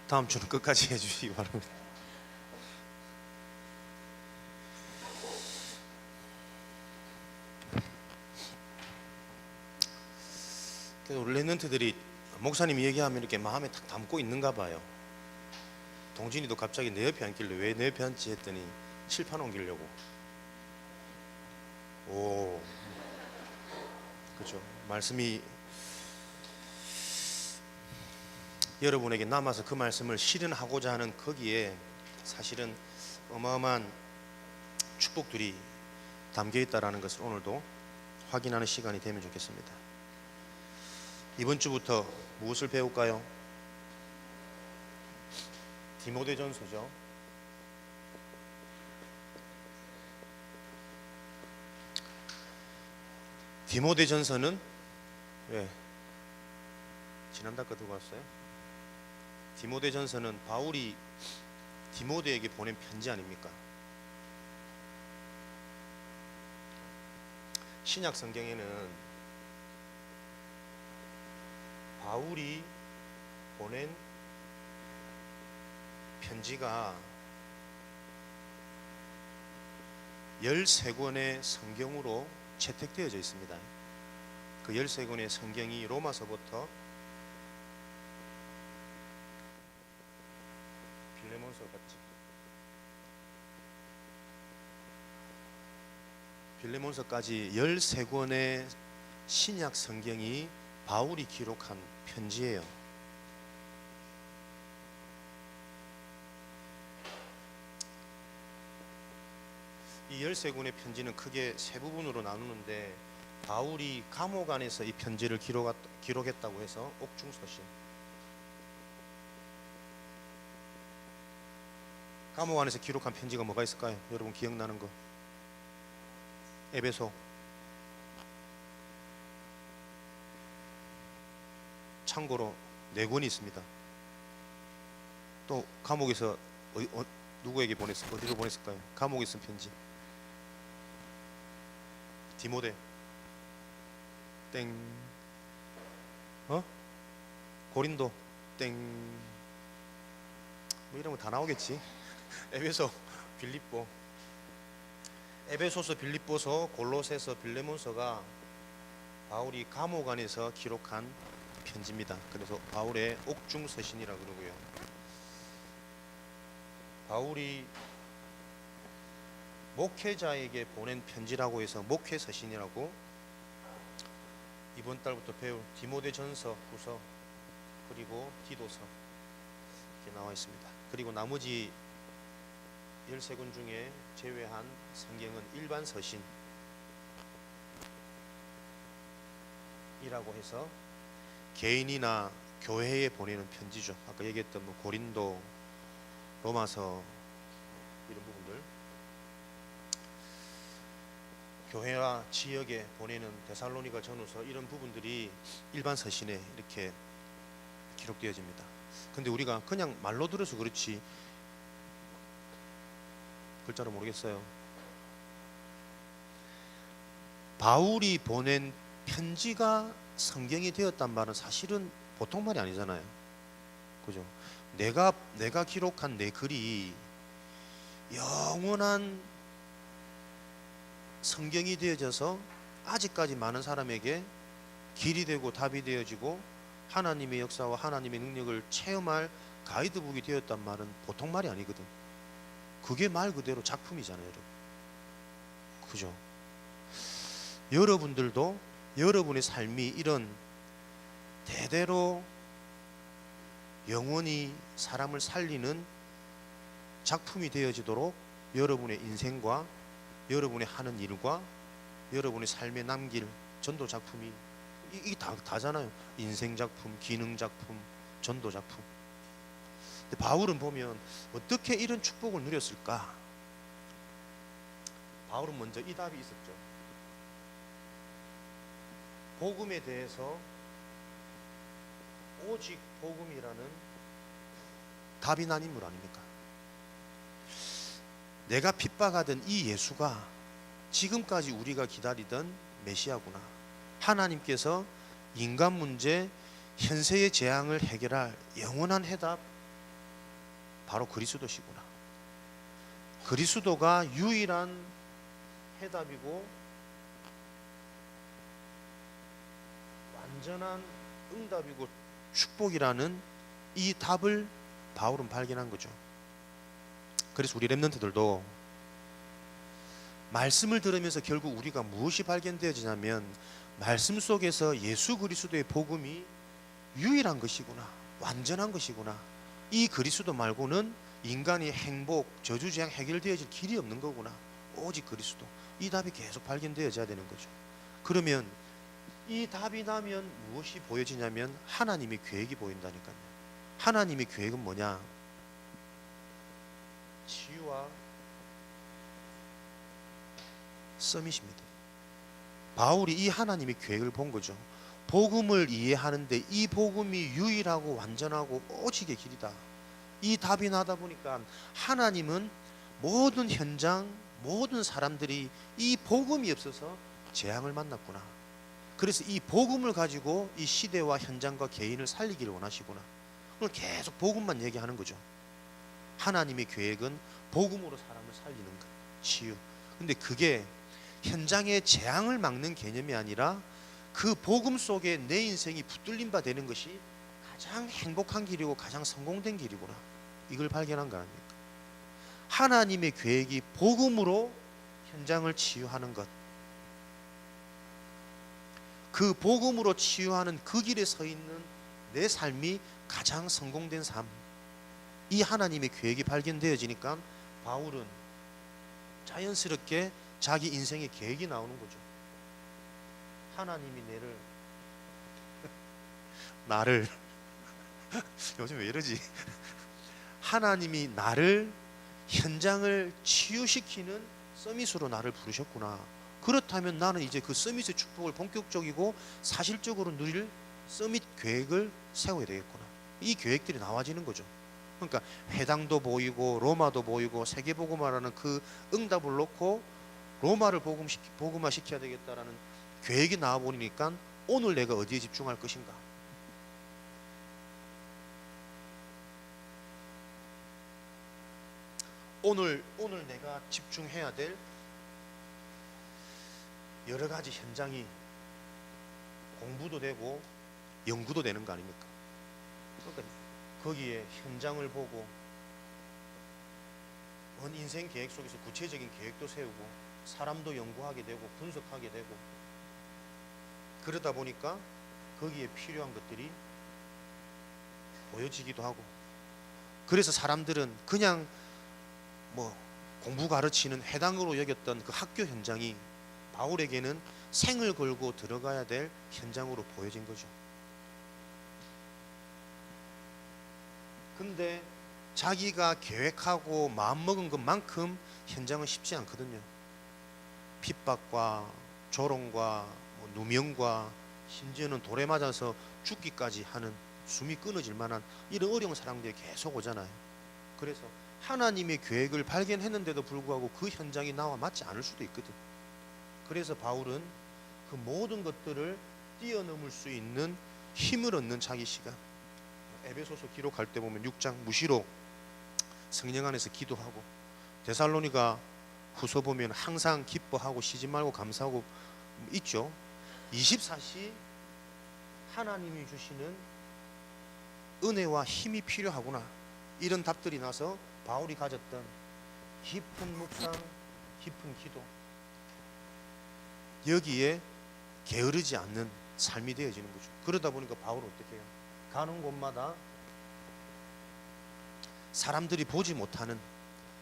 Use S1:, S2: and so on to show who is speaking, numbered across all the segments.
S1: 다음 주는 끝까지 해주시기 바랍니다. 그래서 우리 랩런트들이 목사님이 얘기하면 이렇게 마음에 딱 담고 있는가 봐요. 동진이도 갑자기 내 옆에 앉길래 왜 내 옆에 앉지 했더니 칠판 옮기려고. 오, 그죠. 말씀이 여러분에게 남아서 그 말씀을 실현하고자 하는 거기에 사실은 어마어마한 축복들이 담겨 있다라는 것을 오늘도 확인하는 시간이 되면 좋겠습니다. 이번 주부터 무엇을 배울까요? 디모데전서죠. 디모데전서는 왜 지난달 거 들고 왔어요? 디모데전서는 바울이 디모데에게 보낸 편지 아닙니까? 신약 성경에는 바울이 보낸 편지가 13권의 성경으로 채택되어져 있습니다. 그 13권의 성경이 로마서부터 빌레몬서 같지? 빌레몬서까지 13권의 신약 성경이 바울이 기록한 편지예요. 이 13권의 편지는 크게 세 부분으로 나누는데 바울이 감옥 안에서 이 편지를 기록했다고 해서 옥중서신, 감옥 안에서 기록한 편지가 뭐가 있을까요? 여러분 기억나는 거? 에베소, 참고로 4권이 있습니다. 또 감옥에서 누구에게 어디로 보냈을까요? 감옥에 쓴 편지. 디모데 땡, 고린도 땡, 뭐 이런 거 다 나오겠지. 에베소, 빌립보, 에베소서, 빌립보서, 골로새서, 빌레몬서가 바울이 감옥 안에서 기록한 편지입니다. 그래서 바울의 옥중서신이라고 그러고요. 바울이 목회자에게 보낸 편지라고 해서 목회서신이라고 이번 달부터 배울 디모데전서, 후서, 그리고 디도서 이렇게 나와 있습니다. 그리고 나머지 13권 중에 제외한 성경은 일반 서신이라고 해서 개인이나 교회에 보내는 편지죠. 아까 얘기했던 뭐 고린도, 로마서 이런 부분들, 교회와 지역에 보내는 데살로니가 전후서, 이런 부분들이 일반 서신에 이렇게 기록되어집니다. 근데 우리가 그냥 말로 들어서 그렇지 글자로 모르겠어요. 바울이 보낸 편지가 성경이 되었단 말은 사실은 보통 말이 아니잖아요. 그죠? 내가 기록한 내 글이 영원한 성경이 되어져서 아직까지 많은 사람에게 길이 되고 답이 되어지고 하나님의 역사와 하나님의 능력을 체험할 가이드북이 되었단 말은 보통 말이 아니거든. 그게 말 그대로 작품이잖아요, 여러분. 그죠? 여러분들도 여러분의 삶이 이런 대대로 영원히 사람을 살리는 작품이 되어지도록 여러분의 인생과 여러분의 하는 일과 여러분의 삶에 남길 전도 작품이 이게 다잖아요. 인생 작품, 기능 작품, 전도 작품. 근데 바울은 보면 어떻게 이런 축복을 누렸을까? 바울은 먼저 이 답이 있었죠. 복음에 대해서 오직 복음이라는 답이 난 인물 아닙니까? 내가 핍박하던 이 예수가 지금까지 우리가 기다리던 메시아구나. 하나님께서 인간 문제, 현세의 재앙을 해결할 영원한 해답, 바로 그리스도시구나. 그리스도가 유일한 해답이고 완전한 응답이고 축복이라는 이 답을 바울은 발견한 거죠. 그래서 우리 렘넌트들도 말씀을 들으면서 결국 우리가 무엇이 발견되어지냐면 말씀 속에서 예수 그리스도의 복음이 유일한 것이구나, 완전한 것이구나. 이 그리스도 말고는 인간의 행복, 저주재앙 해결되어질 길이 없는 거구나. 오직 그리스도. 이 답이 계속 발견되어져야 되는 거죠. 그러면 이 답이 나면 무엇이 보여지냐면 하나님의 계획이 보인다니까요. 하나님의 계획은 뭐냐? 치유와 서밋입니다. 바울이 이 하나님의 계획을 본 거죠. 복음을 이해하는데 이 복음이 유일하고 완전하고 오직의 길이다. 이 답이 나다 보니까 하나님은 모든 현장, 모든 사람들이 이 복음이 없어서 재앙을 만났구나. 그래서 이 복음을 가지고 이 시대와 현장과 개인을 살리기를 원하시구나. 그걸 계속 복음만 얘기하는 거죠. 하나님의 계획은 복음으로 사람을 살리는 것, 치유. 근데 그게 현장의 재앙을 막는 개념이 아니라 그 복음 속에 내 인생이 붙들림 바 되는 것이 가장 행복한 길이고 가장 성공된 길이구나. 이걸 발견한 거 아닙니까? 하나님의 계획이 복음으로 현장을 치유하는 것, 그 복음으로 치유하는 그 길에 서 있는 내 삶이 가장 성공된 삶. 이 하나님의 계획이 발견되어지니까 바울은 자연스럽게 자기 인생의 계획이 나오는 거죠. 하나님이 나를 요즘 왜 이러지? 하나님이 나를 현장을 치유시키는 서밋으로 나를 부르셨구나. 그렇다면 나는 이제 그 서밋의 축복을 본격적이고 사실적으로 누릴 서밋 계획을 세워야 되겠구나. 이 계획들이 나와지는 거죠. 그러니까 회당도 보이고 로마도 보이고 세계복음화라는 그 응답을 놓고 로마를 복음화시켜야 되겠다라는 계획이 나와버리니까 오늘 내가 어디에 집중할 것인가. 오늘 내가 집중해야 될 여러 가지 현장이 공부도 되고 연구도 되는 거 아닙니까? 그러니까 거기에 현장을 보고 인생 계획 속에서 구체적인 계획도 세우고 사람도 연구하게 되고 분석하게 되고 그러다 보니까 거기에 필요한 것들이 보여지기도 하고, 그래서 사람들은 그냥 공부 가르치는 회당으로 여겼던 그 학교 현장이 바울에게는 생을 걸고 들어가야 될 현장으로 보여진 거죠. 근데 자기가 계획하고 마음먹은 것만큼 현장은 쉽지 않거든요. 핍박과 조롱과 누명과 심지어는 돌에 맞아서 죽기까지 하는, 숨이 끊어질 만한 이런 어려운 상황들이 계속 오잖아요. 그래서 하나님의 계획을 발견했는데도 불구하고 그 현장이 나와 맞지 않을 수도 있거든. 그래서 바울은 그 모든 것들을 뛰어넘을 수 있는 힘을 얻는 자기 시간, 에베소서 기록할 때 보면 6장 무시로 성령 안에서 기도하고, 데살로니가 후서 보면 항상 기뻐하고 쉬지 말고 감사하고 있죠. 24시 하나님이 주시는 은혜와 힘이 필요하구나. 이런 답들이 나서 바울이 가졌던 깊은 묵상, 깊은 기도, 여기에 게으르지 않는 삶이 되어지는 거죠. 그러다 보니까 바울은 어떻게 해요? 가는 곳마다 사람들이 보지 못하는,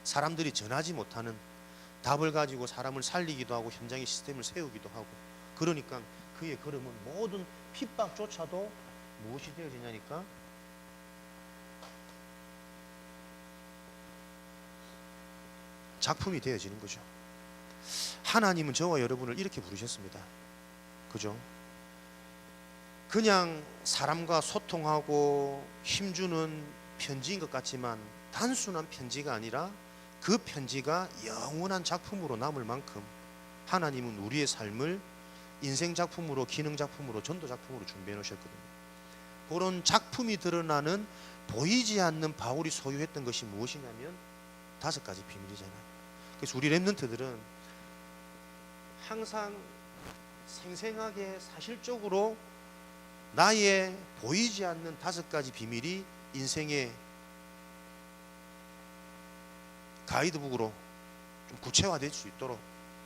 S1: 사람들이 전하지 못하는 답을 가지고 사람을 살리기도 하고 현장의 시스템을 세우기도 하고, 그러니까 그의 걸음은 모든 핍박조차도 무엇이 되어지냐니까 작품이 되어지는 거죠. 하나님은 저와 여러분을 이렇게 부르셨습니다. 그죠? 그냥 사람과 소통하고 힘주는 편지인 것 같지만 단순한 편지가 아니라 그 편지가 영원한 작품으로 남을 만큼 하나님은 우리의 삶을 인생 작품으로, 기능 작품으로, 전도 작품으로 준비해 놓으셨거든요. 그런 작품이 드러나는 보이지 않는 바울이 소유했던 것이 무엇이냐면 5가지 비밀이잖아요. 그래서 우리 렘넌트들은 항상 생생하게 사실적으로 나의 보이지 않는 5가지 비밀이 인생의 가이드북으로 좀 구체화될 수 있도록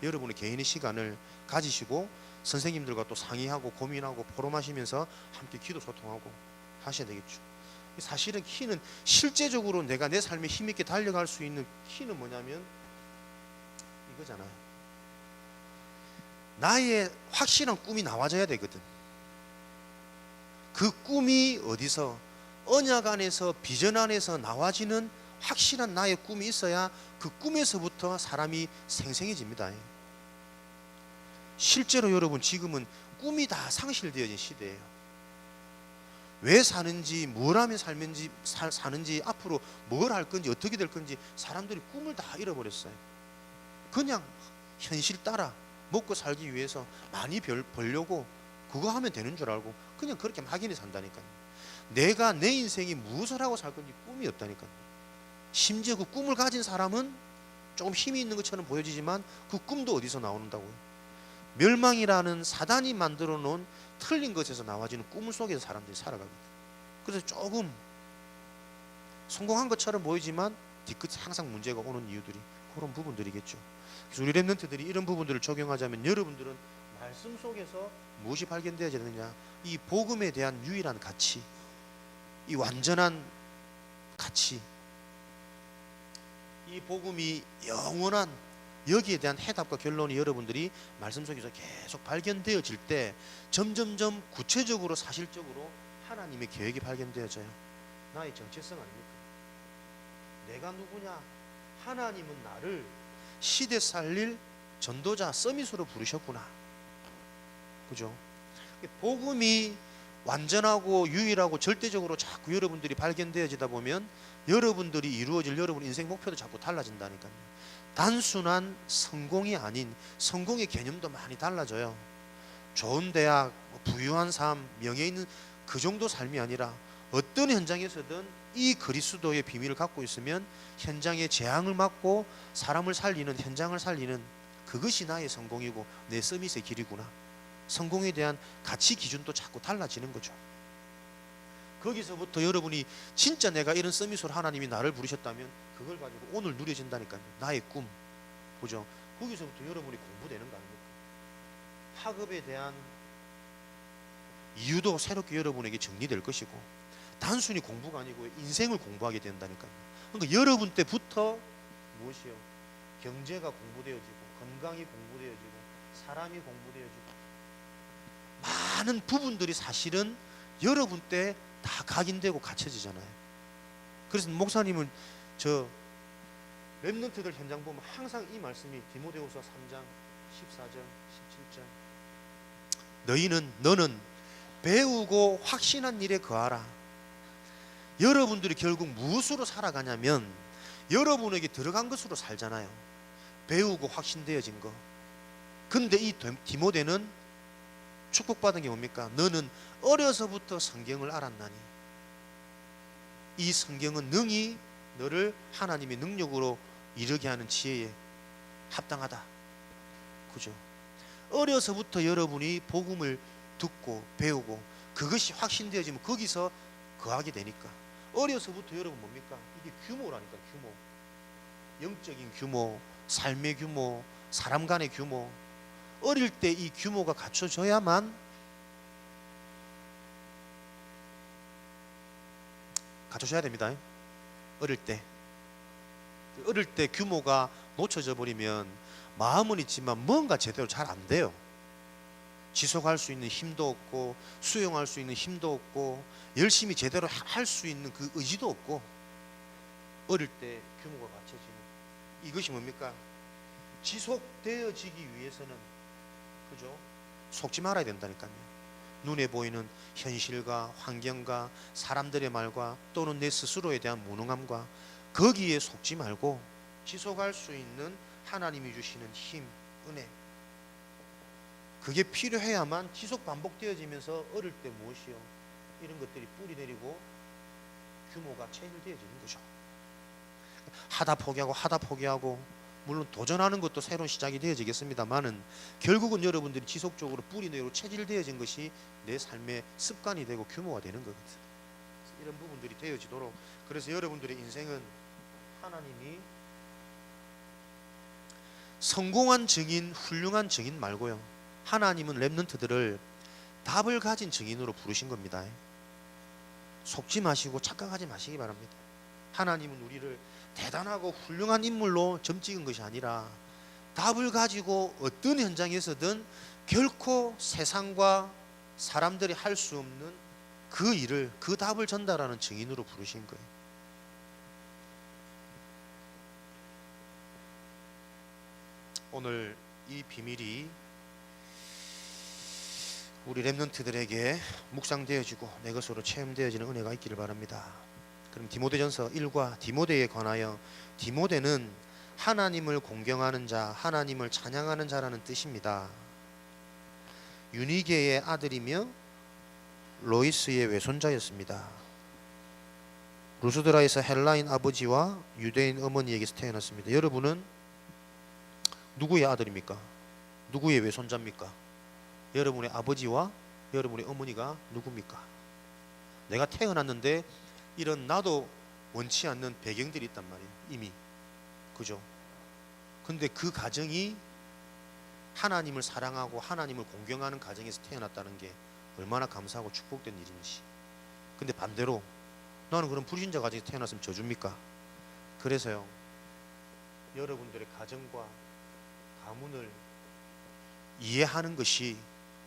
S1: 여러분의 개인의 시간을 가지시고 선생님들과 또 상의하고 고민하고 포럼하시면서 함께 기도 소통하고 하셔야 되겠죠. 사실은 키는 실제적으로 내가 내 삶에 힘있게 달려갈 수 있는 키는 뭐냐면 이거잖아요. 나의 확실한 꿈이 나와져야 되거든. 그 꿈이 어디서, 언약 안에서, 비전 안에서 나와지는 확실한 나의 꿈이 있어야 그 꿈에서부터 사람이 생생해집니다. 실제로 여러분 지금은 꿈이 다 상실되어진 시대예요. 왜 사는지, 뭘 하면 사는지, 앞으로 뭘 할 건지, 어떻게 될 건지 사람들이 꿈을 다 잃어버렸어요. 그냥 현실 따라 먹고 살기 위해서 많이 벌려고 그거 하면 되는 줄 알고 그냥 그렇게 막연히 산다니까요. 내가 내 인생이 무엇을 하고 살 건지 꿈이 없다니까요. 심지어 그 꿈을 가진 사람은 조금 힘이 있는 것처럼 보여지지만 그 꿈도 어디서 나오는다고요? 멸망이라는 사단이 만들어 놓은 틀린 것에서 나와지는 꿈 속에서 사람들이 살아가거든요. 그래서 조금 성공한 것처럼 보이지만 뒤끝에 항상 문제가 오는 이유들이 그런 부분들이겠죠. 그래서 우리 렘넌트들이 이런 부분들을 적용하자면 여러분들은 말씀 속에서 무엇이 발견되어야 되느냐, 이 복음에 대한 유일한 가치, 이 완전한 가치, 이 복음이 영원한 여기에 대한 해답과 결론이 여러분들이 말씀 속에서 계속 발견되어질 때 점점점 구체적으로 사실적으로 하나님의 계획이 발견되어져요. 나의 정체성 아닙니까? 내가 누구냐? 하나님은 나를 시대 살릴 전도자 서밋으로 부르셨구나. 그죠? 복음이 완전하고 유일하고 절대적으로 자꾸 여러분들이 발견되어지다 보면 여러분들이 이루어질 여러분 인생 목표도 자꾸 달라진다니까요. 단순한 성공이 아닌 성공의 개념도 많이 달라져요. 좋은 대학, 부유한 삶, 명예 있는 그 정도 삶이 아니라 어떤 현장에서든 이 그리스도의 비밀을 갖고 있으면 현장의 재앙을 막고 사람을 살리는, 현장을 살리는 그것이 나의 성공이고 내 서밋의 길이구나. 성공에 대한 가치 기준도 자꾸 달라지는 거죠. 거기서부터 여러분이 진짜 내가 이런 서밋으로 하나님이 나를 부르셨다면 그걸 가지고 오늘 누려진다니까요. 나의 꿈. 그죠? 거기서부터 여러분이 공부되는 거 아닙니까? 학업에 대한 이유도 새롭게 여러분에게 정리될 것이고 단순히 공부가 아니고 인생을 공부하게 된다니까요. 그러니까 여러분 때부터 무엇이요? 경제가 공부되어지고 건강이 공부되어지고 사람이 공부되어지고 많은 부분들이 사실은 여러분 때 다 각인되고 갖춰지잖아요. 그래서 목사님은 저 렘넌트들 현장 보면 항상 이 말씀이 디모데후서 3장 14절 17절 너는 배우고 확신한 일에 거하라. 여러분들이 결국 무엇으로 살아가냐면 여러분에게 들어간 것으로 살잖아요. 배우고 확신되어진 거. 근데 이 디모데는 축복받은 게 뭡니까? 너는 어려서부터 성경을 알았나니 이 성경은 능히 너를 하나님의 능력으로 이르게 하는 지혜에 합당하다. 그죠? 어려서부터 여러분이 복음을 듣고 배우고 그것이 확신되어지면 거기서 거하게 되니까 어려서부터 여러분 뭡니까? 이게 규모라니까. 규모, 영적인 규모, 삶의 규모, 사람 간의 규모. 어릴 때 이 규모가 갖춰져야만 갖춰져야 됩니다. 어릴 때 규모가 놓쳐져 버리면 마음은 있지만 뭔가 제대로 잘 안 돼요. 지속할 수 있는 힘도 없고 수용할 수 있는 힘도 없고 열심히 제대로 할 수 있는 그 의지도 없고 어릴 때 규모가 갖춰지는 이것이 뭡니까? 지속되어지기 위해서는 그죠? 속지 말아야 된다니까요. 눈에 보이는 현실과 환경과 사람들의 말과 또는 내 스스로에 대한 무능함과 거기에 속지 말고 지속할 수 있는 하나님이 주시는 힘, 은혜 그게 필요해야만 지속 반복되어지면서 어릴 때 무엇이요? 이런 것들이 뿌리 내리고 규모가 체질되어지는 거죠. 하다 포기하고 물론 도전하는 것도 새로운 시작이 되어지겠습니다만은 결국은 여러분들이 지속적으로 뿌리 내로 체질되어진 것이 내 삶의 습관이 되고 규모가 되는 거거든요. 이런 부분들이 되어지도록, 그래서 여러분들의 인생은 하나님이 성공한 증인, 훌륭한 증인 말고요, 하나님은 렘넌트들을 답을 가진 증인으로 부르신 겁니다. 속지 마시고 착각하지 마시기 바랍니다. 하나님은 우리를 대단하고 훌륭한 인물로 점 찍은 것이 아니라 답을 가지고 어떤 현장에서든 결코 세상과 사람들이 할 수 없는 그 일을, 그 답을 전달하는 증인으로 부르신 거예요. 오늘 이 비밀이 우리 렘넌트들에게 묵상되어지고 내 것으로 체험되어지는 은혜가 있기를 바랍니다. 그럼 디모데전서 1과 디모데에 관하여, 디모데는 하나님을 공경하는 자, 하나님을 찬양하는 자라는 뜻입니다. 유니게의 아들이며 로이스의 외손자였습니다. 루스드라에서 헬라인 아버지와 유대인 어머니에게서 태어났습니다. 여러분은 누구의 아들입니까? 누구의 외손자입니까? 여러분의 아버지와 여러분의 어머니가 누굽니까? 내가 태어났는데 이런 나도 원치 않는 배경들이 있단 말이에요. 이미. 그죠? 근데 그 가정이 하나님을 사랑하고 하나님을 공경하는 가정에서 태어났다는 게 얼마나 감사하고 축복된 일인지. 근데 반대로 나는 그런 불신자 가정에서 태어났으면 저주입니까? 그래서요, 여러분들의 가정과 가문을 이해하는 것이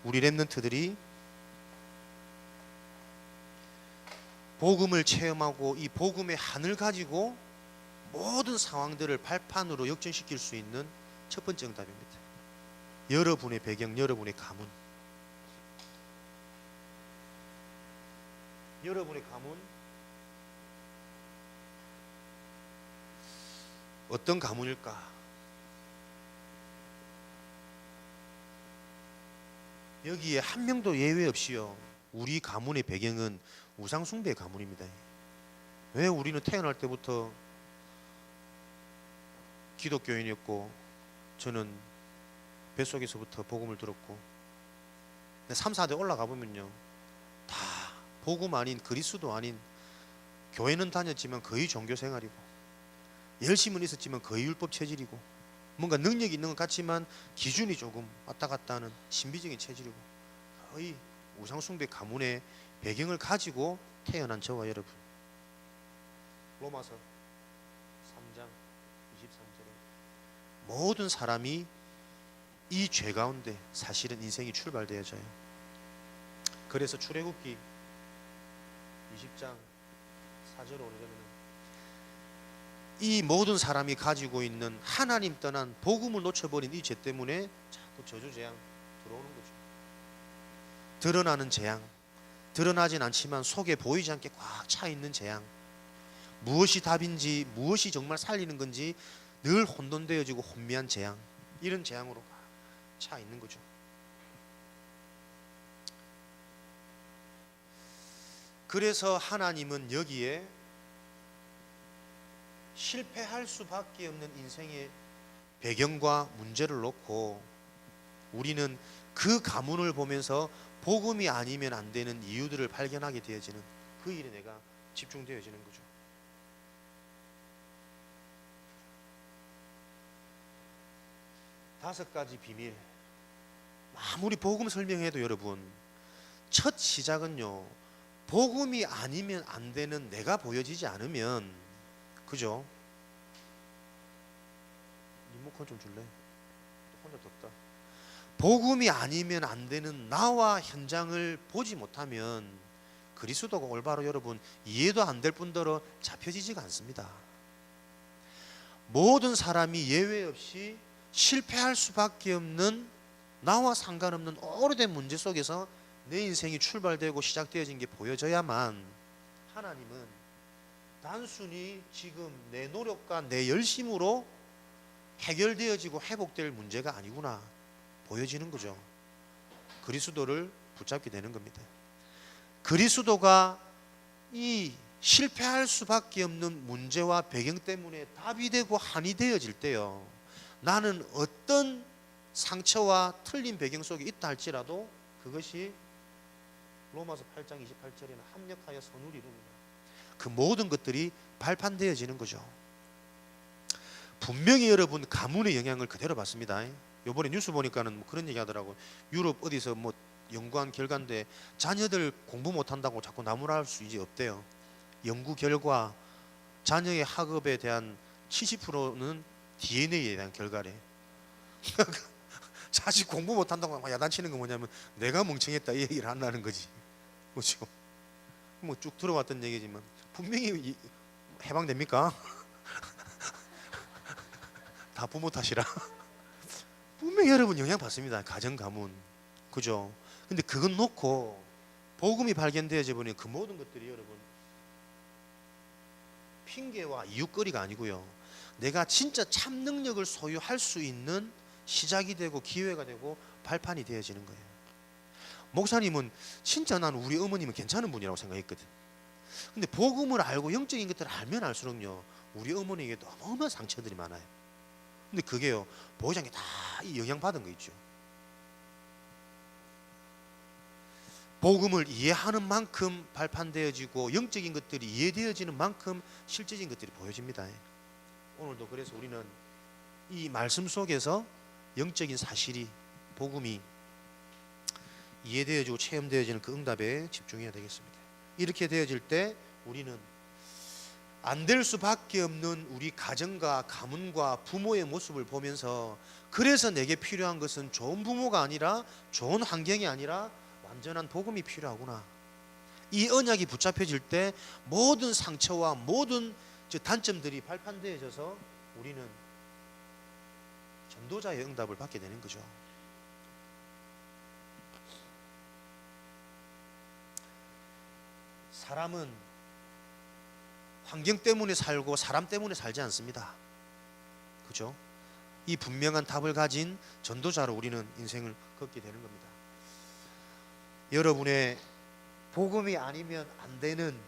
S1: 우리 렘넌트들이 복음을 체험하고 이 복음의 한을 가지고 모든 상황들을 발판으로 역전시킬 수 있는 첫 번째 응답입니다. 여러분의 배경, 여러분의 가문. 여러분의 가문, 어떤 가문일까? 여기에 한 명도 예외 없이요, 우리 가문의 배경은 우상숭배의 가문입니다. 왜 우리는 태어날 때부터 기독교인이었고, 저는 뱃속에서부터 복음을 들었고, 3, 4대 올라가 보면요, 다 복음 아닌, 그리스도 아닌, 교회는 다녔지만 거의 종교생활이고, 열심은 있었지만 거의 율법 체질이고, 뭔가 능력이 있는 것 같지만 기준이 조금 왔다 갔다 하는 신비적인 체질이고, 거의 우상숭배 가문의 배경을 가지고 태어난 저와 여러분. 로마서 3장 23절에 모든 사람이 이 죄 가운데 사실은 인생이 출발되어져요. 그래서 출애굽기 20장 4절로 오르자면 이 모든 사람이 가지고 있는 하나님 떠난 복음을 놓쳐버린 이 죄 때문에 자꾸 저주 재앙 들어오는 거죠. 드러나는 재앙, 드러나진 않지만 속에 보이지 않게 꽉 차 있는 재앙, 무엇이 답인지 무엇이 정말 살리는 건지 늘 혼돈되어지고 혼미한 재앙, 이런 재앙으로 꽉 차 있는 거죠. 그래서 하나님은 여기에 실패할 수밖에 없는 인생의 배경과 문제를 놓고 우리는 그 가문을 보면서 복음이 아니면 안 되는 이유들을 발견하게 되어지는 그 일에 내가 집중되어지는 거죠. 다섯 가지 비밀. 아무리 복음 설명해도 여러분, 첫 시작은요, 복음이 아니면 안 되는 내가 보여지지 않으면, 그죠? 리모컨 좀 줄래? 혼자 덥다. 복음이 아니면 안 되는 나와 현장을 보지 못하면 그리스도가 올바로 여러분 이해도 안 될 뿐더러 잡혀지지가 않습니다. 모든 사람이 예외 없이 실패할 수밖에 없는 나와 상관없는 오래된 문제 속에서 내 인생이 출발되고 시작되어진 게 보여져야만 하나님은 단순히 지금 내 노력과 내 열심으로 해결되어지고 회복될 문제가 아니구나 보여지는 거죠. 그리스도를 붙잡게 되는 겁니다. 그리스도가 이 실패할 수밖에 없는 문제와 배경 때문에 답이 되고 한이 되어질 때요, 나는 어떤 상처와 틀린 배경 속에 있다 할지라도 그것이 로마서 8장 28절에는 합력하여 선을 이룹니다. 그 모든 것들이 발판되어지는 거죠. 분명히 여러분 가문의 영향을 그대로 받습니다. 요번에 뉴스 보니까는 뭐 그런 얘기 하더라고. 유럽 어디서 뭐 연구한 결과인데 자녀들 공부 못한다고 자꾸 나무랄 수 이제 없대요. 연구 결과 자녀의 학업에 대한 70%는 DNA에 대한 결과래. 자식 공부 못한다고 막 야단치는 거 뭐냐면 내가 멍청했다 이 얘기를 한다는 거지. 그렇죠? 뭐 쭉 들어왔던 얘기지만 분명히 해방됩니까? 다 부모 탓이라. 분명히 여러분 영향받습니다. 가정 가문. 그죠? 근데 그건 놓고 복음이 발견되어져 보니 그 모든 것들이 여러분 핑계와 이유거리가 아니고요, 내가 진짜 참 능력을 소유할 수 있는 시작이 되고 기회가 되고 발판이 되어지는 거예요. 목사님은 진짜 난 우리 어머님은 괜찮은 분이라고 생각했거든. 근데 복음을 알고 영적인 것들을 알면 알수록요, 우리 어머니에게도 어마어마한 상처들이 많아요. 근데 그게요, 보호장에 다 영향받은 거 있죠. 복음을 이해하는 만큼 발판되어지고 영적인 것들이 이해되어지는 만큼 실제적인 것들이 보여집니다. 오늘도 그래서 우리는 이 말씀 속에서 영적인 사실이, 복음이 이해되어지고 체험되어지는 그 응답에 집중해야 되겠습니다. 이렇게 되어질 때 우리는 안 될 수밖에 없는 우리 가정과 가문과 부모의 모습을 보면서, 그래서 내게 필요한 것은 좋은 부모가 아니라, 좋은 환경이 아니라 완전한 복음이 필요하구나. 이 언약이 붙잡혀질 때 모든 상처와 모든 단점들이 발판되어져서 우리는 전도자의 응답을 받게 되는 거죠. 사람은 환경 때문에 살고 사람 때문에 살지 않습니다. 그죠? 이 분명한 답을 가진 전도자로 우리는 인생을 걷게 되는 겁니다. 여러분의 복음이 아니면 안 되는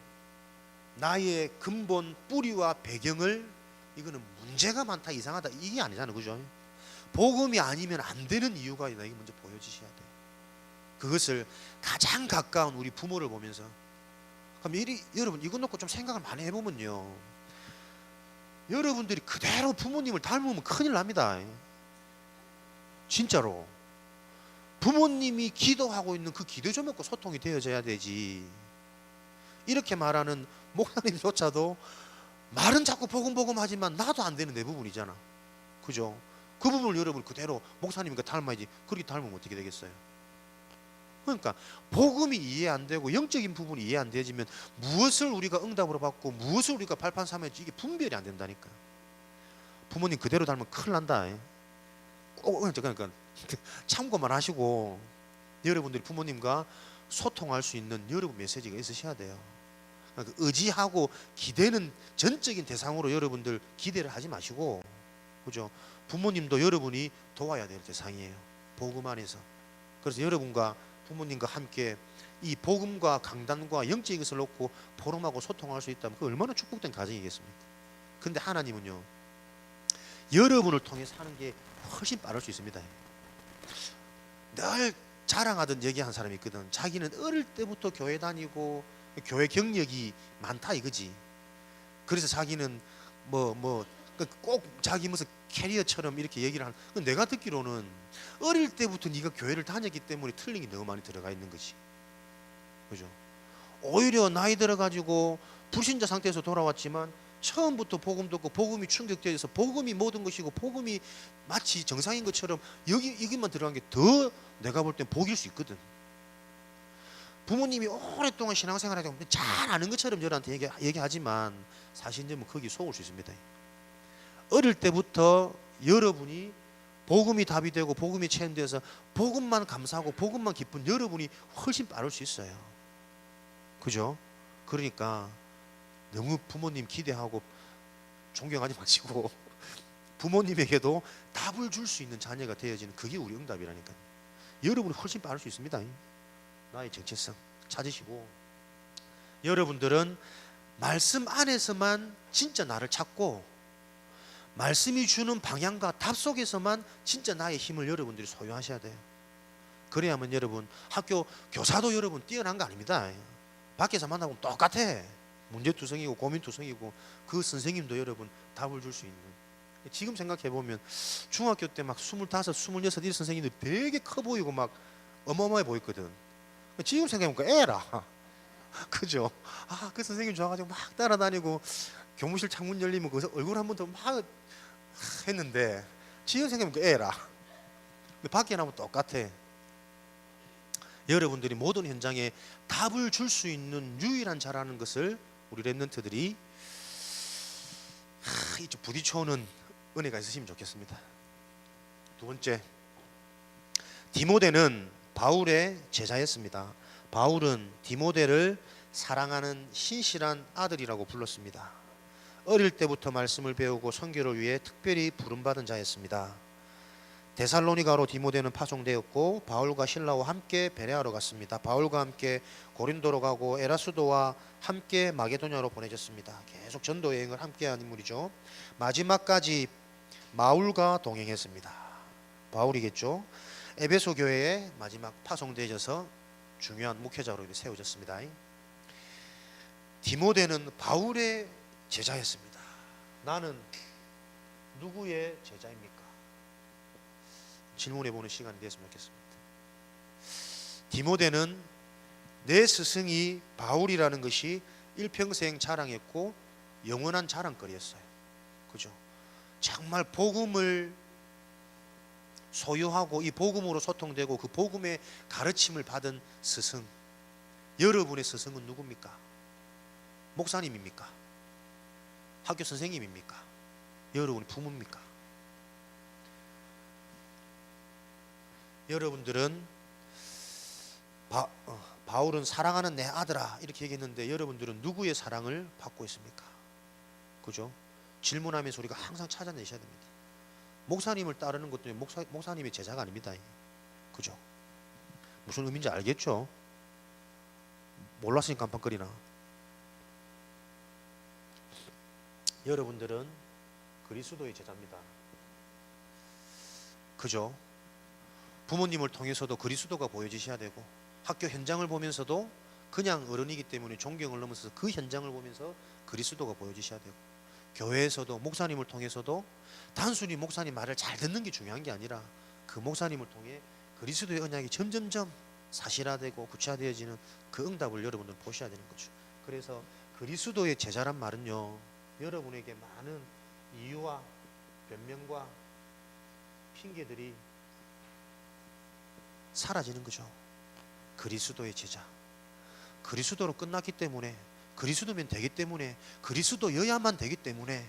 S1: 나의 근본 뿌리와 배경을, 이거는 문제가 많다, 이상하다, 이게 아니잖아요. 그죠? 복음이 아니면 안 되는 이유가 나에게 먼저 보여지셔야 돼요. 그것을 가장 가까운 우리 부모를 보면서. 그럼 여러분 이거 놓고 좀 생각을 많이 해보면요, 여러분들이 그대로 부모님을 닮으면 큰일 납니다. 진짜로. 부모님이 기도하고 있는 그 기도 제목과 소통이 되어져야 되지. 이렇게 말하는 목사님조차도 말은 자꾸 복음 하지만 나도 안 되는 내 부분이잖아. 그죠? 그 부분을 여러분 그대로 목사님과 닮아야지. 그렇게 닮으면 어떻게 되겠어요? 그러니까 복음이 이해 안 되고 영적인 부분이 이해 안 되어지면 무엇을 우리가 응답으로 받고 무엇을 우리가 발판 삼을지 이게 분별이 안 된다니까. 부모님 그대로 닮으면 큰일 난다. 그러니까 참고만 하시고 여러분들이 부모님과 소통할 수 있는 여러분 메시지가 있으셔야 돼요. 그러니까 의지하고 기대는 전적인 대상으로 여러분들 기대를 하지 마시고, 그죠? 부모님도 여러분이 도와야 될 대상이에요. 복음 안에서. 그래서 여러분과 부모님과 함께 이 복음과 강단과 영적인 것을 놓고 포럼하고 소통할 수 있다면 그 얼마나 축복된 가정이겠습니까? 근데 하나님은요, 여러분을 통해서 하는 게 훨씬 빠를 수 있습니다. 늘 자랑하던 얘기한 사람이 있거든. 자기는 어릴 때부터 교회 다니고 교회 경력이 많다 이거지. 그래서 자기는 꼭 자기 무슨 캐리어처럼 이렇게 얘기를 하는. 내가 듣기로는 어릴 때부터 네가 교회를 다녔기 때문에 틀린 게 너무 많이 들어가 있는 거지. 그죠? 오히려 나이 들어가지고 불신자 상태에서 돌아왔지만 처음부터 복음 듣고 복음이 충격되어서 복음이 모든 것이고 복음이 마치 정상인 것처럼 여기만 들어간 게 더 내가 볼 땐 복일 수 있거든. 부모님이 오랫동안 신앙생활을 하고 잘 아는 것처럼 저한테 얘기하지만 사실 이제 거기 속을 수 있습니다. 어릴 때부터 여러분이 복음이 답이 되고 복음이 체험돼서 복음만 감사하고 복음만 기쁜 여러분이 훨씬 빠를 수 있어요. 그죠? 그러니까 너무 부모님 기대하고 존경하지 마시고 부모님에게도 답을 줄 수 있는 자녀가 되어지는 그게 우리 응답이라니까. 여러분이 훨씬 빠를 수 있습니다. 나의 정체성 찾으시고, 여러분들은 말씀 안에서만 진짜 나를 찾고 말씀이 주는 방향과 답 속에서만 진짜 나의 힘을 여러분들이 소유하셔야 돼요. 그래야만 여러분 학교 교사도 여러분 뛰어난 거 아닙니다. 밖에서 만나보면 똑같아. 문제투성이고 고민투성이고 그 선생님도 여러분 답을 줄 수 있는. 지금 생각해보면 중학교 때 막 25, 26 이 선생님들 되게 커 보이고 막 어마어마해 보였거든. 지금 생각해보니까 애라. 그죠? 아, 그 선생님 좋아가지고 막 따라다니고 교무실 창문 열리면 거기서 얼굴 한 번 더 막 했는데 지금 생각해보니까 애라. 근데 밖에 나면 똑같아. 여러분들이 모든 현장에 답을 줄 수 있는 유일한 자라는 것을 우리 랩런트들이 이쪽 부딪혀오는 은혜가 있으시면 좋겠습니다. 두 번째, 디모데는 바울의 제자였습니다. 바울은 디모데를 사랑하는 신실한 아들이라고 불렀습니다. 어릴 때부터 말씀을 배우고 선교를 위해 특별히 부름받은 자였습니다. 데살로니가로 디모데는 파송되었고 바울과 실라와 함께 베레아로 갔습니다. 바울과 함께 고린도로 가고 에라스도와 함께 마게도냐로 보내졌습니다. 계속 전도 여행을 함께한 인물이죠. 마지막까지 바울과 동행했습니다. 바울이겠죠. 에베소 교회에 마지막 파송되어져서 중요한 목회자로 세워졌습니다. 디모데는 바울의 제자였습니다. 나는 누구의 제자입니까? 질문해보는 시간이 되었으면 좋겠습니다. 디모데는 내 스승이 바울이라는 것이 일평생 자랑했고 영원한 자랑거리였어요. 그죠? 정말 복음을 소유하고 이 복음으로 소통되고 그 복음의 가르침을 받은 스승. 여러분의 스승은 누굽니까? 목사님입니까? 학교 선생님입니까? 여러분의 부모입니까? 여러분들은 바울은 사랑하는 내 아들아 이렇게 얘기했는데 여러분들은 누구의 사랑을 받고 있습니까? 그죠? 질문하면서 우리가 항상 찾아내셔야 됩니다. 목사님을 따르는 것도 목사님의 제자가 아닙니다. 그죠? 무슨 의미인지 알겠죠? 몰랐으니까 깜빡거리나. 여러분들은 그리스도의 제자입니다. 그죠? 부모님을 통해서도 그리스도가 보여지셔야 되고 학교 현장을 보면서도 그냥 어른이기 때문에 존경을 넘어서 그 현장을 보면서 그리스도가 보여지셔야 되고 교회에서도 목사님을 통해서도 단순히 목사님 말을 잘 듣는 게 중요한 게 아니라 그 목사님을 통해 그리스도의 언약이 점점점 사실화되고 구체화되어지는 그 응답을 여러분들은 보셔야 되는 거죠. 그래서 그리스도의 제자란 말은요, 여러분에게 많은 이유와 변명과 핑계들이 사라지는 거죠. 그리스도의 제자, 그리스도로 끝났기 때문에, 그리스도면 되기 때문에, 그리스도여야만 되기 때문에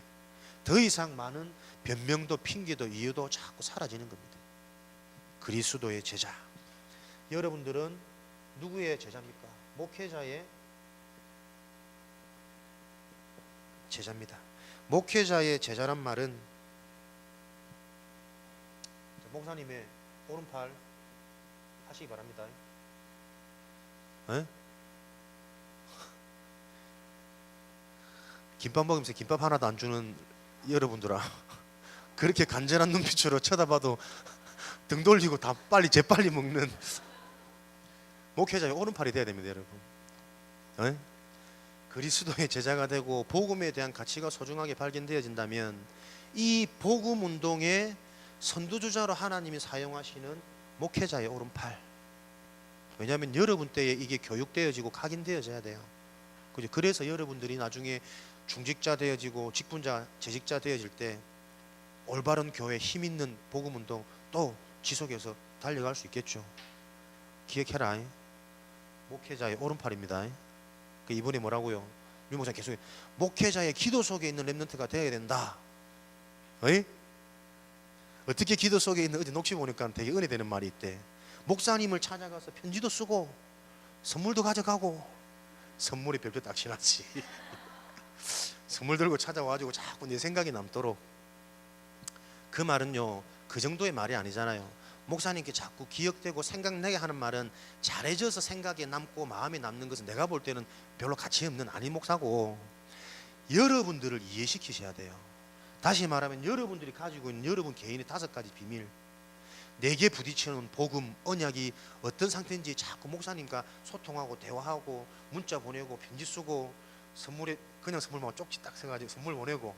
S1: 더 이상 많은 변명도 핑계도 이유도 자꾸 사라지는 겁니다. 그리스도의 제자. 여러분들은 누구의 제자입니까? 목회자의 제자입니다. 목회자의 제자란 말은 목사님의 오른팔 하시기 바랍니다. 에? 김밥 먹으면서 김밥 하나도 안 주는 여러분들아, 그렇게 간절한 눈빛으로 쳐다봐도 등 돌리고 다 재빨리 먹는 목회자의 오른팔이 돼야 됩니다, 여러분. 에? 그리스도의 제자가 되고 복음에 대한 가치가 소중하게 발견되어진다면 이 복음 운동의 선두주자로 하나님이 사용하시는 목회자의 오른팔. 왜냐하면 여러분 때에 이게 교육되어지고 각인되어져야 돼요. 그죠? 그래서 여러분들이 나중에 중직자 되어지고 직분자, 재직자 되어질 때 올바른 교회, 힘 있는 복음 운동 또 지속해서 달려갈 수 있겠죠. 기억해라. 목회자의 오른팔입니다. 이번에 뭐라고요? 류 목사님 계속 목회자의 기도 속에 있는 렘넌트가 되어야 된다. 어이? 어떻게 기도 속에 있는, 어제 녹취 보니까 되게 은혜되는 말이 있대. 목사님을 찾아가서 편지도 쓰고 선물도 가져가고, 선물이 별표 딱 지났지. 선물 들고 찾아와가지고 자꾸 내 생각이 남도록. 그 말은요, 그 정도의 말이 아니잖아요. 목사님께 자꾸 기억되고 생각나게 하는 말은 잘해져서 생각에 남고 마음에 남는 것은 내가 볼 때는 별로 가치 없는 아닌 목사고, 여러분들을 이해시키셔야 돼요. 다시 말하면 여러분들이 가지고 있는 여러분 개인의 5가지 비밀, 내게 부딪히는 복음, 언약이 어떤 상태인지 자꾸 목사님과 소통하고 대화하고 문자 보내고 편지 쓰고 선물에 그냥 선물만 쪽지 딱 써가지고 선물 보내고,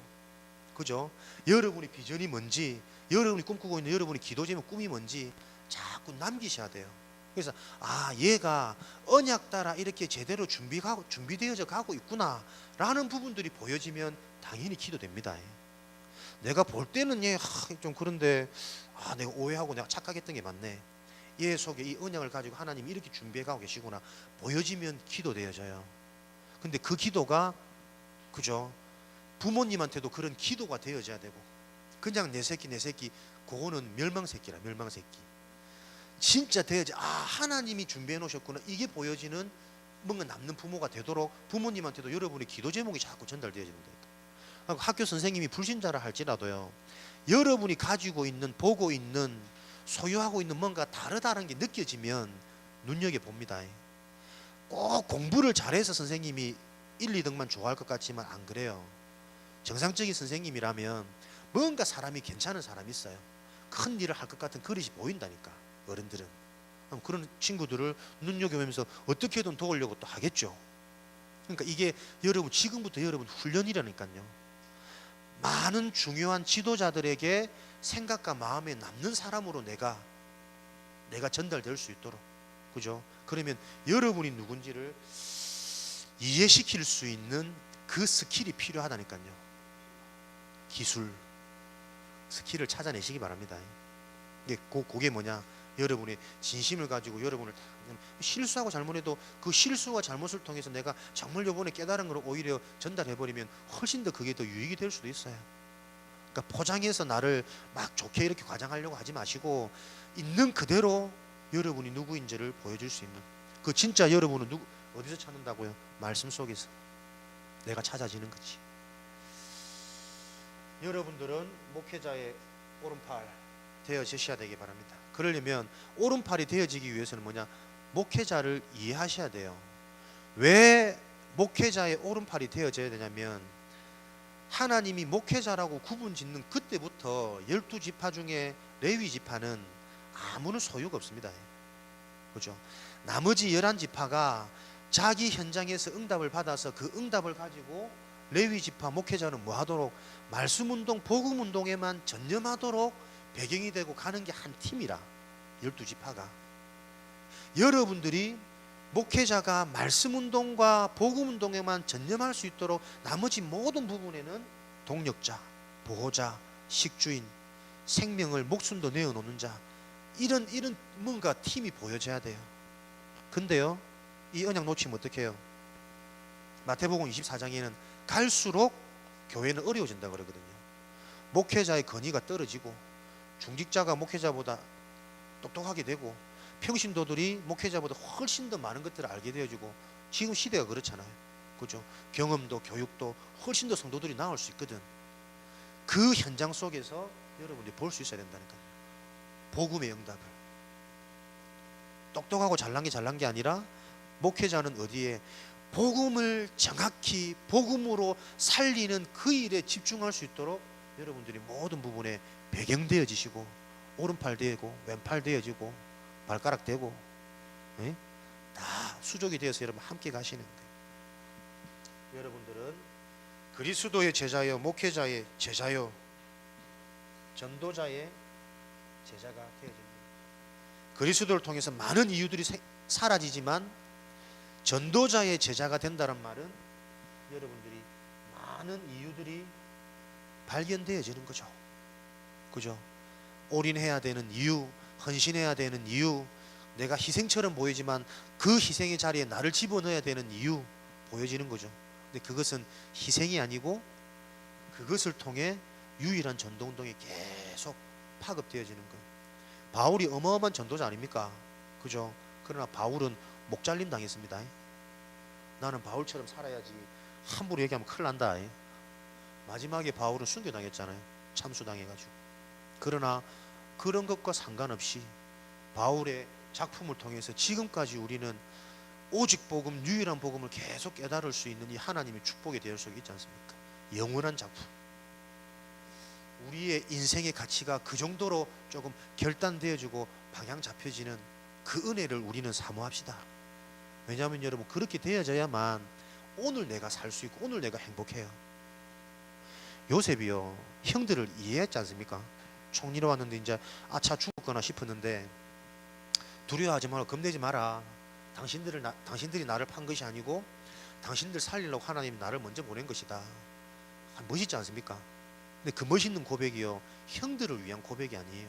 S1: 그죠? 여러분의 비전이 뭔지, 여러분이 꿈꾸고 있는 여러분의 기도 제목, 꿈이 뭔지 자꾸 남기셔야 돼요. 그래서 얘가 언약 따라 이렇게 제대로 준비되어져 가고 있구나 라는 부분들이 보여지면 당연히 기도됩니다. 내가 볼 때는 얘 좀 그런데 내가 오해하고 내가 착각했던 게 맞네, 얘 속에 이 언약을 가지고 하나님이 이렇게 준비해 가고 계시구나 보여지면 기도되어져요. 근데 그 기도가, 그죠, 부모님한테도 그런 기도가 되어져야 되고, 그냥 내 새끼 그거는 멸망새끼라. 멸망새끼. 진짜 되어져, 하나님이 준비해 놓으셨구나 이게 보여지는 뭔가 남는 부모가 되도록 부모님한테도 여러분의 기도 제목이 자꾸 전달되어지는다. 학교 선생님이 불신자라 할지라도요, 여러분이 가지고 있는, 보고 있는, 소유하고 있는 뭔가 다르다는 게 느껴지면 눈여겨봅니다. 꼭 공부를 잘해서 선생님이 1, 2등만 좋아할 것 같지만 안 그래요. 정상적인 선생님이라면 뭔가 사람이 괜찮은 사람이 있어요. 큰 일을 할 것 같은 그릇이 보인다니까. 어른들은 그런 친구들을 눈여겨보면서 어떻게든 도우려고 또 하겠죠. 그러니까 이게 여러분 지금부터 여러분 훈련이라니까요. 많은 중요한 지도자들에게 생각과 마음에 남는 사람으로 내가 전달될 수 있도록, 그죠? 그러면 여러분이 누군지를 이해시킬 수 있는 그 스킬이 필요하다니까요. 기술, 스킬을 찾아내시기 바랍니다. 그게 뭐냐? 여러분의 진심을 가지고 여러분을 실수하고 잘못해도 그 실수와 잘못을 통해서 내가 정말 요번에 깨달은 걸 오히려 전달해버리면 훨씬 더 그게 더 유익이 될 수도 있어요. 그러니까 포장해서 나를 막 좋게 이렇게 과장하려고 하지 마시고 있는 그대로 여러분이 누구인지를 보여줄 수 있는, 그 진짜 여러분은 어디서 찾는다고요? 말씀 속에서 내가 찾아지는 거지. 여러분들은 목회자의 오른팔 되어지셔야 되기 바랍니다. 그러려면 오른팔이 되어지기 위해서는 뭐냐? 목회자를 이해하셔야 돼요. 왜 목회자의 오른팔이 되어져야 되냐면, 하나님이 목회자라고 구분 짓는 그때부터 12지파 중에 레위 지파는 아무런 소유가 없습니다. 그죠? 나머지 11지파가 자기 현장에서 응답을 받아서 그 응답을 가지고 레위 지파 목회자는 뭐 하도록? 말씀 운동, 복음 운동에만 전념하도록 배경이 되고 가는 게 한 팀이라. 12지파가 여러분들이 목회자가 말씀 운동과 복음 운동에만 전념할 수 있도록 나머지 모든 부분에는 동력자, 보호자, 식주인, 생명을 목숨도 내어놓는 자, 이런 뭔가 팀이 보여져야 돼요. 근데요, 이 언약 놓치면 어떡해요? 마태복음 24장에는 갈수록 교회는 어려워진다 그러거든요. 목회자의 권위가 떨어지고 중직자가 목회자보다 똑똑하게 되고 평신도들이 목회자보다 훨씬 더 많은 것들을 알게 되어지고, 지금 시대가 그렇잖아요. 그죠? 경험도 교육도 훨씬 더 성도들이 나올 수 있거든. 그 현장 속에서 여러분들이 볼 수 있어야 된다니까요. 복음의 응답을. 똑똑하고 잘난 게 아니라 목회자는 어디에 복음을 정확히 복음으로 살리는 그 일에 집중할 수 있도록 여러분들이 모든 부분에 배경되어지시고, 오른팔 되고 왼팔 되어지고 발가락 되고, 다 수족이 되어서 여러분 함께 가시는 거예요. 여러분들은 그리스도의 제자요, 목회자의 제자요, 전도자의 제자가 되어집니다. 그리스도를 통해서 많은 이유들이 사라지지만 전도자의 제자가 된다는 말은 여러분들이 많은 이유들이 발견되어지는 거죠. 그죠? 올인해야 되는 이유, 헌신해야 되는 이유, 내가 희생처럼 보이지만 그 희생의 자리에 나를 집어넣어야 되는 이유 보여지는 거죠. 근데 그것은 희생이 아니고 그것을 통해 유일한 전도운동이 계속 파급되어지는 거예요. 바울이 어마어마한 전도자 아닙니까? 그죠? 그러나 바울은 목잘림 당했습니다. 나는 바울처럼 살아야지, 함부로 얘기하면 큰일 난다. 마지막에 바울은 순교당했잖아요. 참수당해가지고. 그러나 그런 것과 상관없이 바울의 작품을 통해서 지금까지 우리는 오직 복음, 유일한 복음을 계속 깨달을 수 있는 이 하나님의 축복의 대열 속에 있지 않습니까? 영원한 작품. 우리의 인생의 가치가 그 정도로 조금 결단되어지고 방향 잡혀지는 그 은혜를 우리는 사모합시다. 왜냐하면 여러분, 그렇게 되어져야만 오늘 내가 살 수 있고 오늘 내가 행복해요. 요셉이요, 형들을 이해했지 않습니까? 총리로 왔는데 이제 아차 죽었거나 싶었는데, 두려워하지 말고 겁내지 마라. 당신들이 나를 판 것이 아니고 당신들 살리려고 하나님이 나를 먼저 보낸 것이다. 멋있지 않습니까? 근데 그 멋있는 고백이요, 형들을 위한 고백이 아니에요.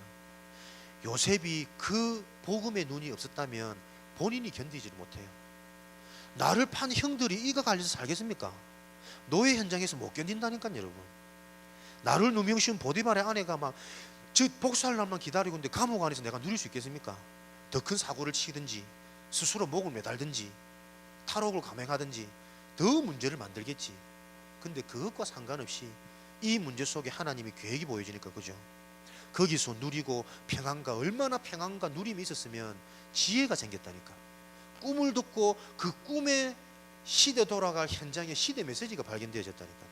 S1: 요셉이 그 복음의 눈이 없었다면 본인이 견디지를 못해요. 나를 판 형들이 이가 갈려서 살겠습니까? 노예 현장에서 못 견딘다니까 여러분. 나를 누명씌운 보디발의 아내가 막 저 복수할 날만 기다리고 있는데 감옥 안에서 내가 누릴 수 있겠습니까? 더 큰 사고를 치든지 스스로 목을 매달든지 탈옥을 감행하든지 더 문제를 만들겠지. 근데 그것과 상관없이 이 문제 속에 하나님의 계획이 보여지니까, 그죠? 거기서 누리고 평안과, 얼마나 평안과 누림이 있었으면 지혜가 생겼다니까. 꿈을 듣고 그 꿈의 시대 돌아갈 현장에 시대 메시지가 발견되어졌다니까.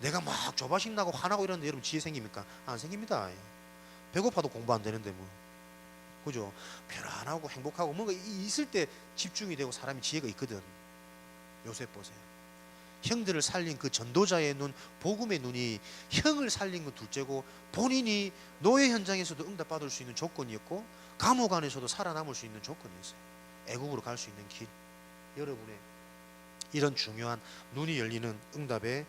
S1: 내가 막 조바심 나고 화나고 이러는데 여러분 지혜 생깁니까? 안 생깁니다. 배고파도 공부 안 되는데 뭐, 그죠? 편안하고 행복하고 뭔가 있을 때 집중이 되고 사람이 지혜가 있거든. 요셉 보세요. 형들을 살린 그 전도자의 눈, 복음의 눈이 형을 살린 건 둘째고, 본인이 노예 현장에서도 응답받을 수 있는 조건이었고 감옥 안에서도 살아남을 수 있는 조건이었어요. 애국으로 갈 수 있는 길. 여러분의 이런 중요한 눈이 열리는 응답의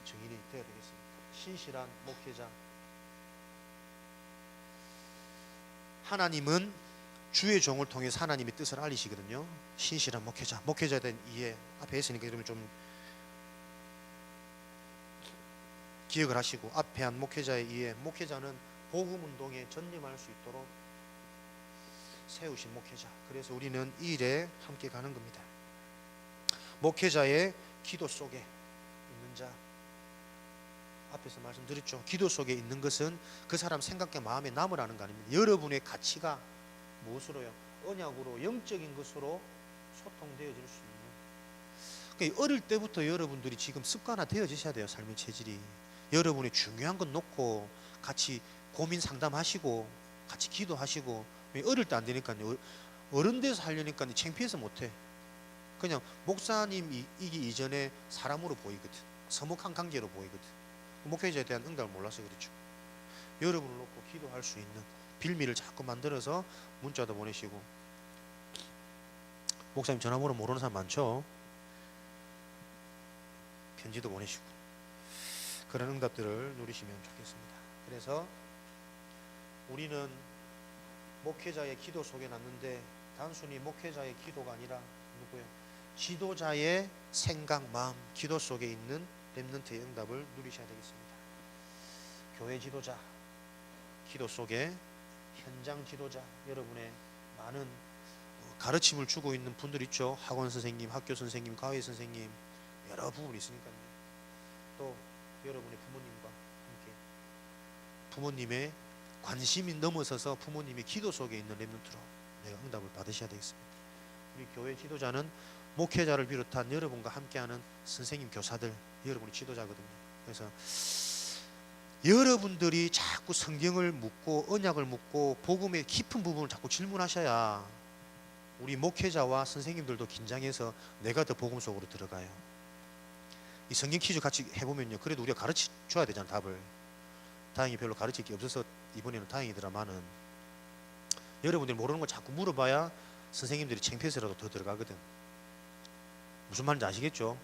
S1: 증인이 되어야 되겠습니다. 신실한 목회자. 하나님은 주의 종을 통해서 하나님의 뜻을 알리시거든요. 신실한 목회자, 목회자에 대한 이해 앞에 했으니까 여러분 좀 기억을 하시고, 앞에 한 목회자의 이해, 목회자는 복음 운동에 전념할 수 있도록 세우신 목회자. 그래서 우리는 이 일에 함께 가는 겁니다. 목회자의 기도 속에 있는 자, 앞에서 말씀드렸죠. 기도 속에 있는 것은 그 사람 생각과 마음에 남으라는 거 아닙니다. 여러분의 가치가 무엇으로요? 언약으로, 영적인 것으로 소통되어질 수 있는. 그러니까 어릴 때부터 여러분들이 지금 습관화 되어지셔야 돼요. 삶의 체질이. 여러분의 중요한 건 놓고 같이 고민 상담하시고 같이 기도하시고. 어릴 때 안 되니까요. 어른 돼서 하려니까 창피해서 못해. 그냥 목사님이기 이전에 사람으로 보이거든. 서먹한 관계로 보이거든. 목회자에 대한 응답을 몰라서 그렇죠. 여러분을 놓고 기도할 수 있는 빌미를 자꾸 만들어서 문자도 보내시고, 목사님 전화번호 모르는 사람 많죠? 편지도 보내시고, 그런 응답들을 누리시면 좋겠습니다. 그래서 우리는 목회자의 기도 속에 났는데 단순히 목회자의 기도가 아니라 누구예요? 지도자의 생각, 마음, 기도 속에 있는 렘넌트의 응답을 누리셔야 되겠습니다. 교회 지도자, 기도 속에 현장 지도자, 여러분의 많은 가르침을 주고 있는 분들 있죠. 학원 선생님, 학교 선생님, 과외 선생님, 여러 부분이 있으니까요. 또 여러분의 부모님과 함께 부모님의 관심이 넘어서서 부모님의 기도 속에 있는 렘넌트로 내가 응답을 받으셔야 되겠습니다. 우리 교회 지도자는 목회자를 비롯한 여러분과 함께하는 선생님, 교사들, 여러분이 지도자거든요. 그래서 여러분들이 자꾸 성경을 묻고 언약을 묻고 복음의 깊은 부분을 자꾸 질문하셔야 우리 목회자와 선생님들도 긴장해서 내가 더 복음 속으로 들어가요. 이 성경 퀴즈 같이 해보면요, 그래도 우리가 가르쳐 줘야 되잖아, 답을. 다행히 별로 가르칠 게 없어서 이번에는 다행이더라마는, 여러분들이 모르는 걸 자꾸 물어봐야 선생님들이 창피해서라도 더 들어가거든. 무슨 말인지 아시겠죠?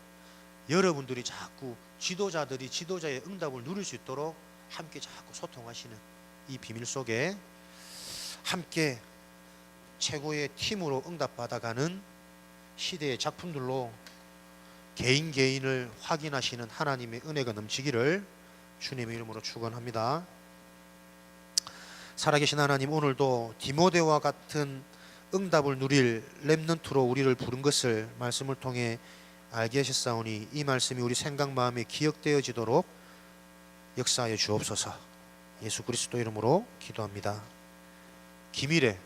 S1: 여러분들이 자꾸 지도자들이 지도자의 응답을 누릴 수 있도록 함께 자꾸 소통하시는 이 비밀 속에 함께 최고의 팀으로 응답받아가는 시대의 작품들로 개인을 확인하시는 하나님의 은혜가 넘치기를 주님의 이름으로 축원합니다. 살아계신 하나님, 오늘도 디모데와 같은 응답을 누릴 렘넌트로 우리를 부른 것을 말씀을 통해 알게 하셨사오니 이 말씀이 우리 생각 마음에 기억되어지도록 역사하여 주옵소서. 예수 그리스도 이름으로 기도합니다. 김일의